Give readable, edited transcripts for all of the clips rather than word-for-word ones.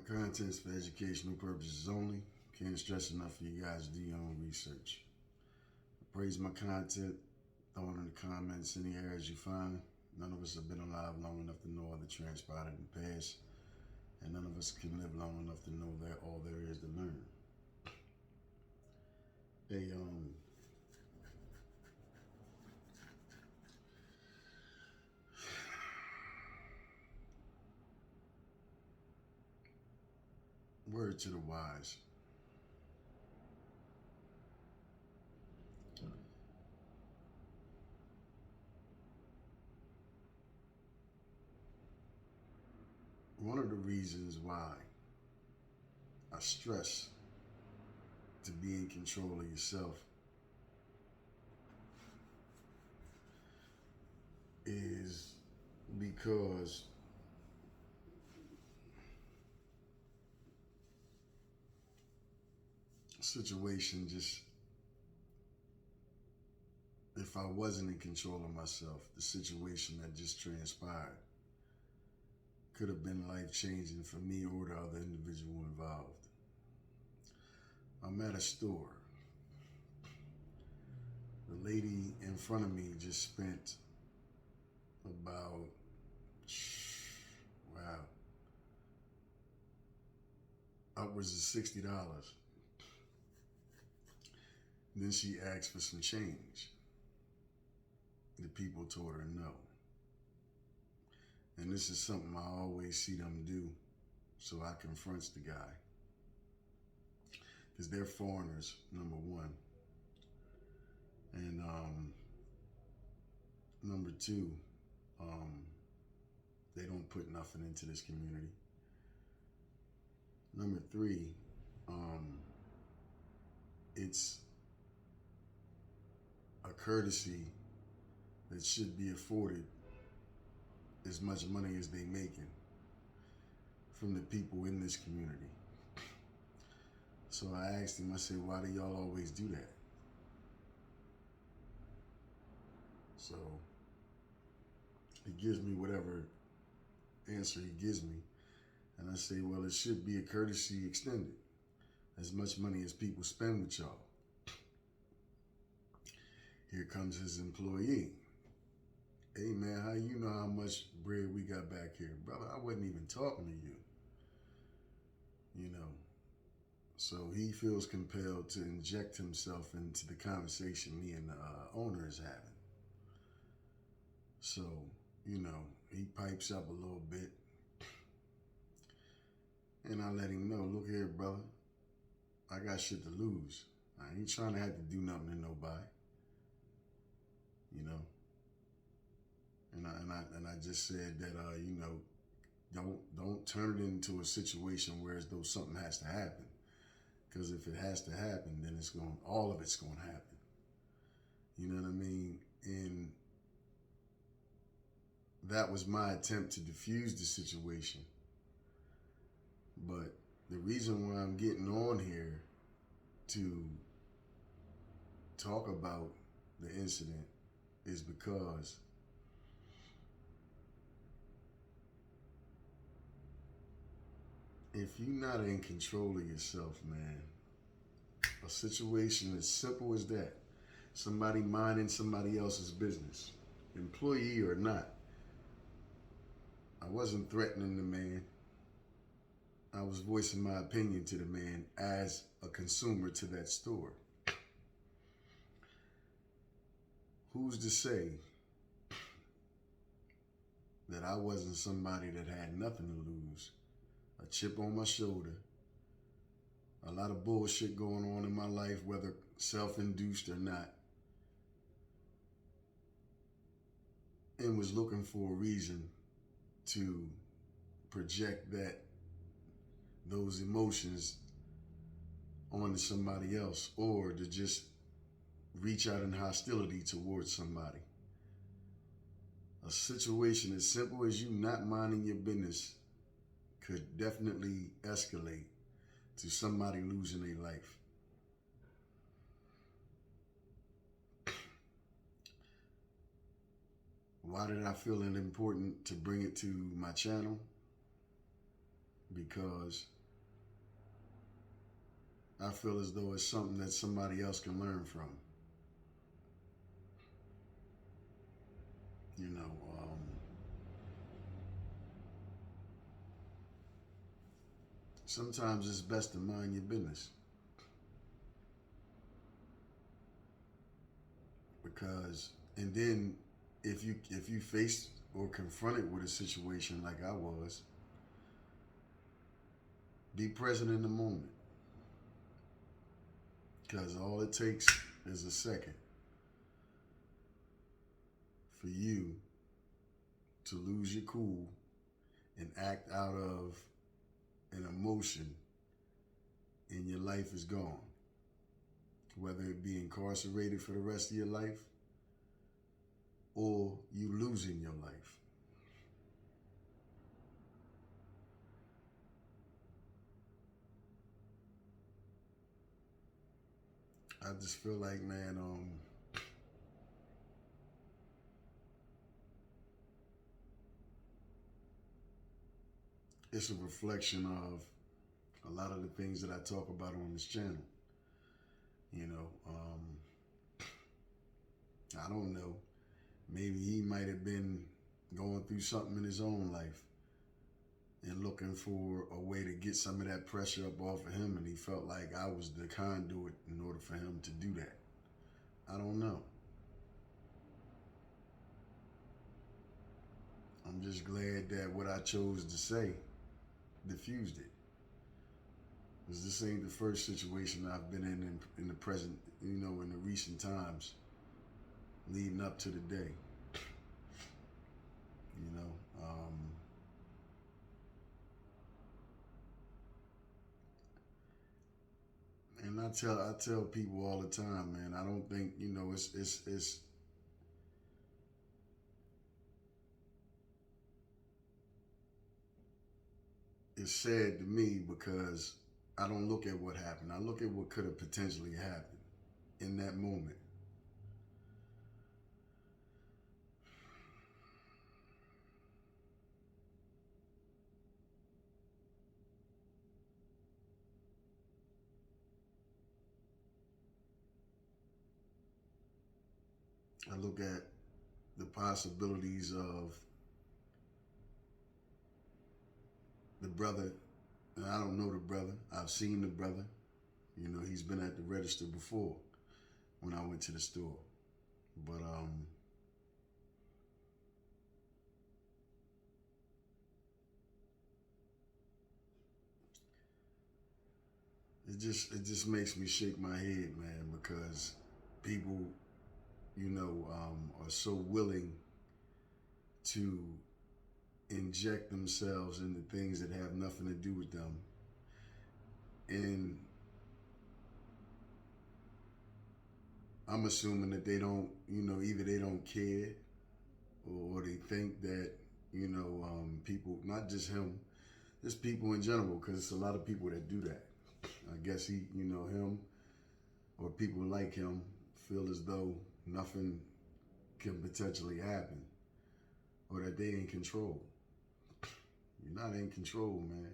Contents for educational purposes only. Can't stress enough for you guys to do your own research. Praise my content. Throw it in the comments any areas you find. None of us have been alive long enough to know all that transpired in the past. And none of us can live long enough to know that all there is to learn. Hey, word to the wise. One of the reasons why I stress to be in control of yourself is because situation just, if I wasn't in control of myself, the situation that just transpired could have been life-changing for me or the other individual involved. I'm at a store. The lady in front of me just spent about, wow, upwards of $60. Then she asked for some change. The people told her no. And this is something I always see them do, so I confronts the guy. Because they're foreigners, number one. And number two, they don't put nothing into this community. Number three, it's a courtesy that should be afforded as much money as they making from the people in this community. So I asked him, I said, why do y'all always do that? So he gives me whatever answer he gives me. And I say, well, it should be a courtesy extended. As much money as people spend with y'all. Here comes his employee. Hey man, how you know how much bread we got back here? Brother, I wasn't even talking to you. You know, so he feels compelled to inject himself into the conversation me and the owner is having. So, you know, he pipes up a little bit. And I let him know, look here, brother, I got shit to lose. I ain't trying to have to do nothing to nobody. You know? And I just said that, you know, don't turn it into a situation where as though something has to happen. Because if it has to happen, then all of it's going to happen. You know what I mean? And that was my attempt to diffuse the situation. But the reason why I'm getting on here to talk about the incident is because if you're not in control of yourself, man, a situation as simple as that, somebody minding somebody else's business, employee or not, I wasn't threatening the man. I was voicing my opinion to the man as a consumer to that store. Who's to say that I wasn't somebody that had nothing to lose, a chip on my shoulder, a lot of bullshit going on in my life, whether self-induced or not, and was looking for a reason to project those emotions onto somebody else, or to just reach out in hostility towards somebody. A situation as simple as you not minding your business could definitely escalate to somebody losing their life. Why did I feel it important to bring it to my channel? Because I feel as though it's something that somebody else can learn from. You know, sometimes it's best to mind your business because, and then if you faced or confronted with a situation like I was, be present in the moment because all it takes is a second for you to lose your cool and act out of an emotion, and your life is gone. Whether it be incarcerated for the rest of your life or you losing your life. I just feel like, man, it's a reflection of a lot of the things that I talk about on this channel. You know, I don't know. Maybe he might have been going through something in his own life and looking for a way to get some of that pressure up off of him, and he felt like I was the conduit in order for him to do that. I don't know. I'm just glad that what I chose to say diffused it. Because this ain't the first situation I've been in the present, in the recent times leading up to the day. You know, and I tell people all the time, man. I don't think it's sad to me because I don't look at what happened. I look at what could have potentially happened in that moment. I look at the possibilities of the brother. And I don't know the brother. I've seen the brother. He's been at the register before when I went to the store. But it just makes me shake my head, man, because people, are so willing to inject themselves into things that have nothing to do with them. And I'm assuming that they don't, either they don't care or they think that, people, not just him, just people in general, because it's a lot of people that do that. I guess him or people like him feel as though nothing can potentially happen or that they in control. You're not in control, man.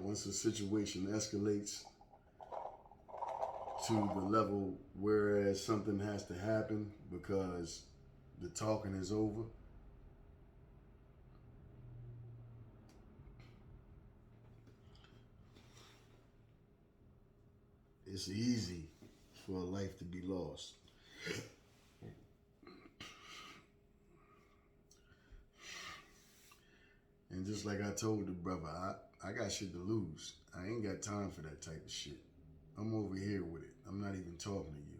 Once a situation escalates to the level whereas something has to happen because the talking is over, it's easy for a life to be lost. And just like I told the brother, I got shit to lose. I ain't got time for that type of shit. I'm over here with it. I'm not even talking to you.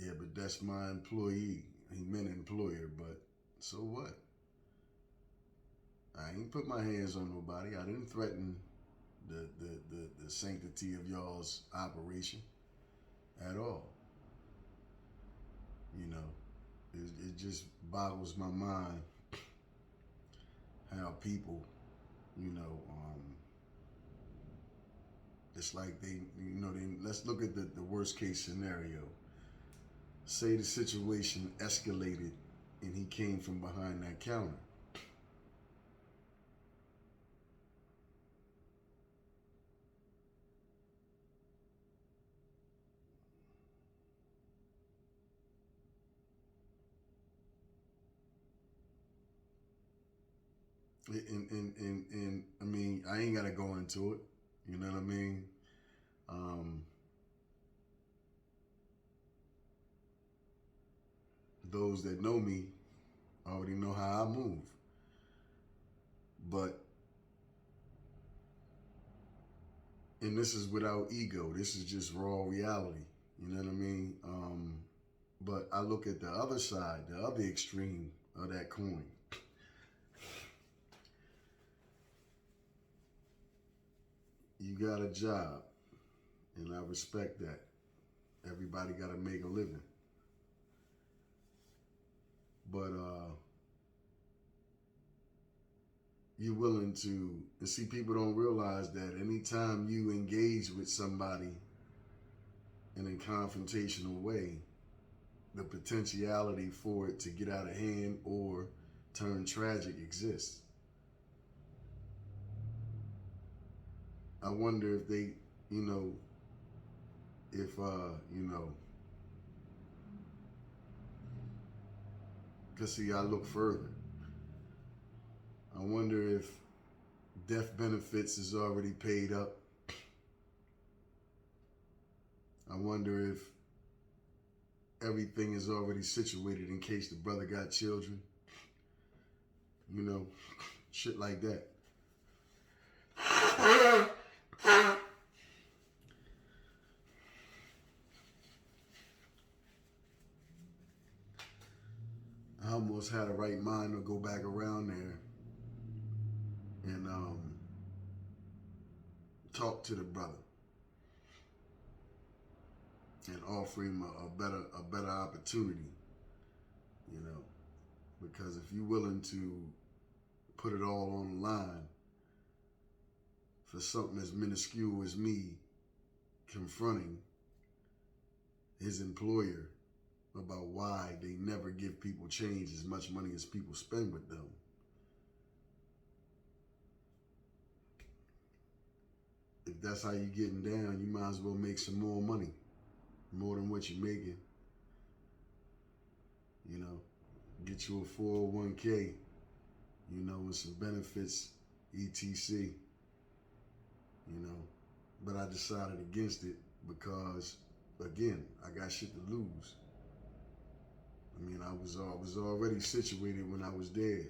Yeah, but that's my employee. He meant employer, but so what? I ain't put my hands on nobody. I didn't threaten the sanctity of y'all's operation at all. It just boggles my mind how people, it's like let's look at the worst case scenario. Say the situation escalated and he came from behind that counter. And I mean, I ain't gotta go into it. You know what I mean? Um, those that know me already know how I move. But and this is without ego. This is just raw reality. You know what I mean? But I look at the other side, the other extreme of that coin. You got a job, and I respect that. Everybody got to make a living. But you're willing to, and see, people don't realize that anytime you engage with somebody in a confrontational way, the potentiality for it to get out of hand or turn tragic exists. I wonder if they, you know, if, because see, I look further. I wonder if death benefits is already paid up. I wonder if everything is already situated in case the brother got children. You know, shit like that. I almost had a right mind to go back around there and talk to the brother and offer him a better opportunity. You know, because if you're willing to put it all on the line for something as minuscule as me confronting his employer about why they never give people change as much money as people spend with them. If that's how you're getting down, you might as well make some more money, more than what you're making. You know, get you a 401k, you know, with some benefits, etc. You know, but I decided against it because, again, I got shit to lose. I mean, I was already situated when I was dead.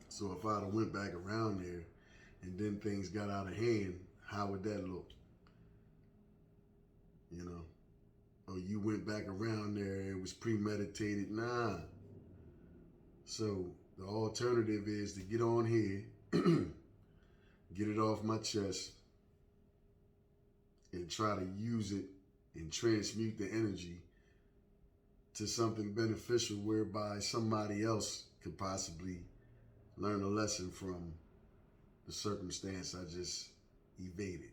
So if I'd have went back around there and then things got out of hand, how would that look? You know, or you went back around there, it was premeditated. Nah. So the alternative is to get on here, get it off my chest, and try to use it and transmute the energy to something beneficial whereby somebody else could possibly learn a lesson from the circumstance I just evaded.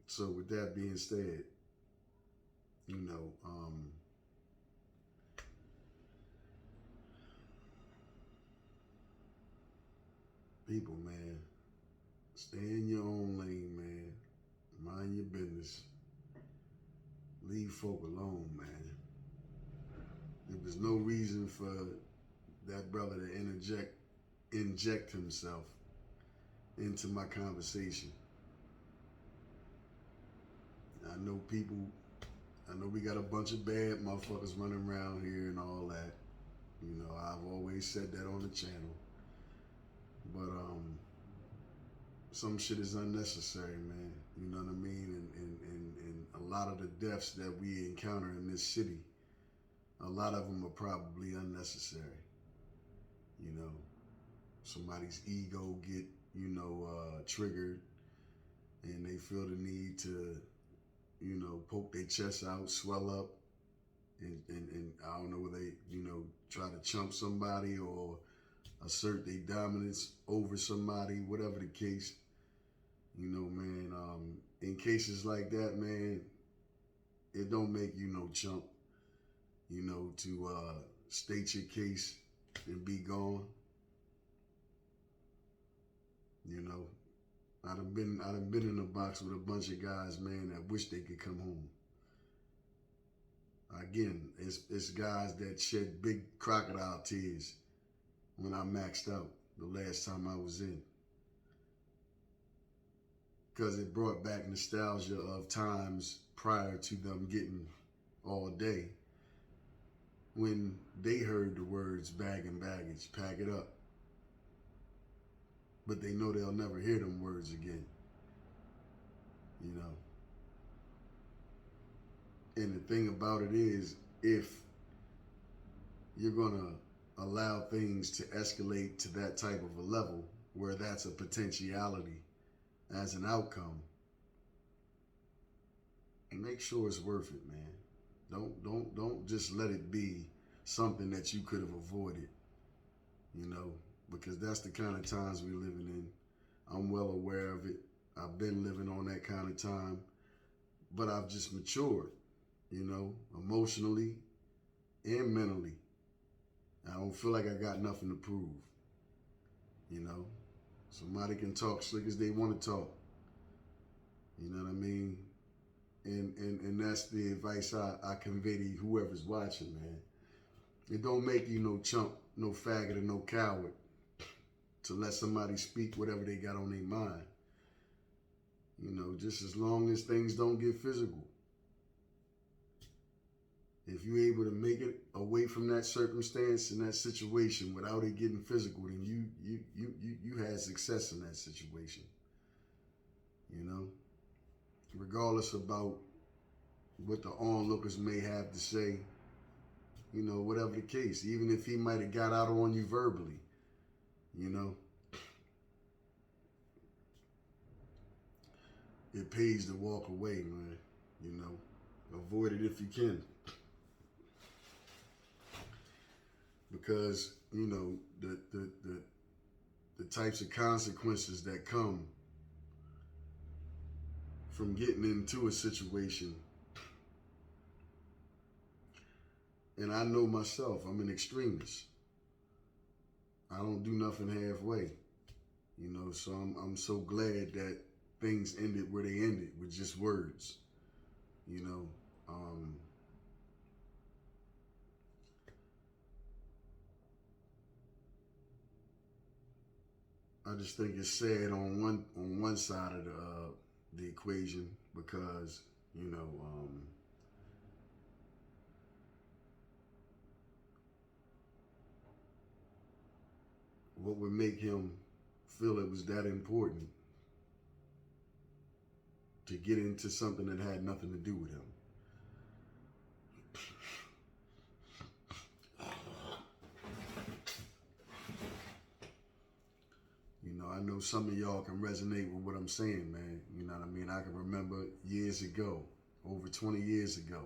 So with that being said, you know, people, man, stay in your own lane, man. Mind your business. Leave folk alone, man. There was no reason for that brother to inject himself into my conversation. I know we got a bunch of bad motherfuckers running around here and all that. You know, I've always said that on the channel. But some shit is unnecessary, man. You know what I mean? And a lot of the deaths that we encounter in this city, a lot of them are probably unnecessary. You know, somebody's ego get, triggered and they feel the need to, poke their chest out, swell up, and I don't know whether they, try to chump somebody or assert their dominance over somebody, whatever the case. You know, man, in cases like that, man, it don't make you no chump, to state your case and be gone. You know, I done been in a box with a bunch of guys, man, that wish they could come home. Again, it's guys that shed big crocodile tears when I maxed out the last time I was in. Because it brought back nostalgia of times prior to them getting all day when they heard the words bag and baggage, pack it up. But they know they'll never hear them words again. You know? And the thing about it is, if you're going to allow things to escalate to that type of a level where that's a potentiality as an outcome, make sure it's worth it, man. Don't just let it be something that you could have avoided, you know, because that's the kind of times we're living in. I'm well aware of it. I've been living on that kind of time, but I've just matured, you know, emotionally and mentally. I don't feel like I got nothing to prove, you know. Somebody can talk slick as they want to talk. You know what I mean? And that's the advice I convey to whoever's watching, man. It don't make you no chump, no faggot, or no coward to let somebody speak whatever they got on their mind. You know, just as long as things don't get physical. If you're able to make it away from that circumstance and that situation without it getting physical, then you had success in that situation. You know? Regardless about what the onlookers may have to say, you know, whatever the case, even if he might have got out on you verbally, you know, it pays to walk away, man. You know, avoid it if you can. Because, you know, the types of consequences that come from getting into a situation. And I know myself, I'm an extremist. I don't do nothing halfway. You know, so I'm so glad that things ended where they ended with just words. You know, I just think it's sad on one side of the equation because, you know, what would make him feel it was that important to get into something that had nothing to do with him? You know, I know some of y'all can resonate with what I'm saying, man. You know what I mean? I can remember years ago, over 20 years ago,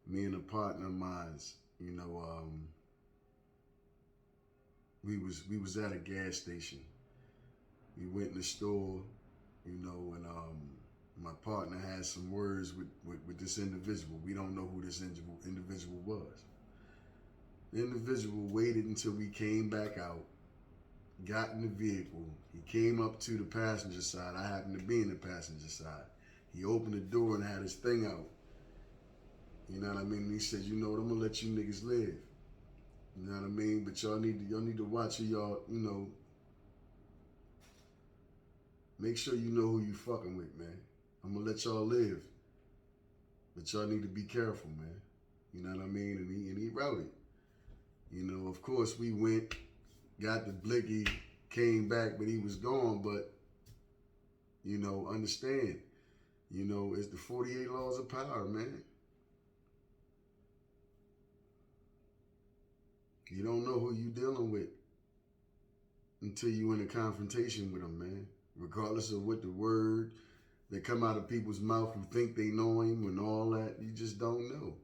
me and a partner of mine, you know, we was at a gas station. We went in the store, you know, and my partner had some words with this individual. We don't know who this individual was. The individual waited until we came back out, got in the vehicle. He came up to the passenger side. I happened to be in the passenger side. He opened the door and had his thing out. You know what I mean? And he said, you know what, I'm gonna let you niggas live. You know what I mean? But y'all need to watch who y'all, you know, make sure you know who you fucking with, man. I'm gonna let y'all live. But y'all need to be careful, man. You know what I mean? And he routed. You know, of course we went, got the blicky, came back, but he was gone. But, you know, understand, you know, it's the 48 laws of power, man. You don't know who you dealing with until you in a confrontation with them, man. Regardless of what the word that come out of people's mouth who think they know him and all that, you just don't know.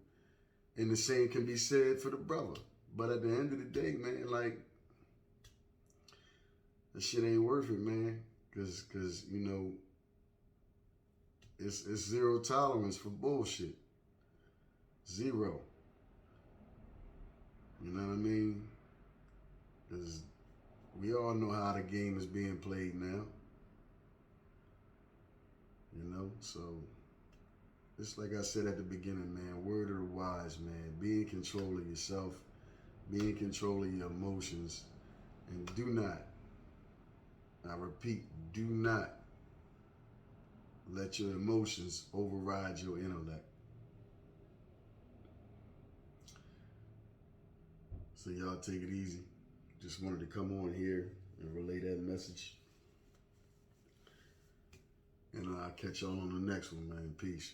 And the same can be said for the brother. But at the end of the day, man, like, that shit ain't worth it, man. Cause you know, it's zero tolerance for bullshit. Zero. You know what I mean? Because we all know how the game is being played now. You know, so Just like I said at the beginning, man, word of the wise, man. Be in control of yourself. Be in control of your emotions. And do not, I repeat, do not let your emotions override your intellect. So y'all take it easy. Just wanted to come on here and relay that message. And I'll catch y'all on the next one, man. Peace.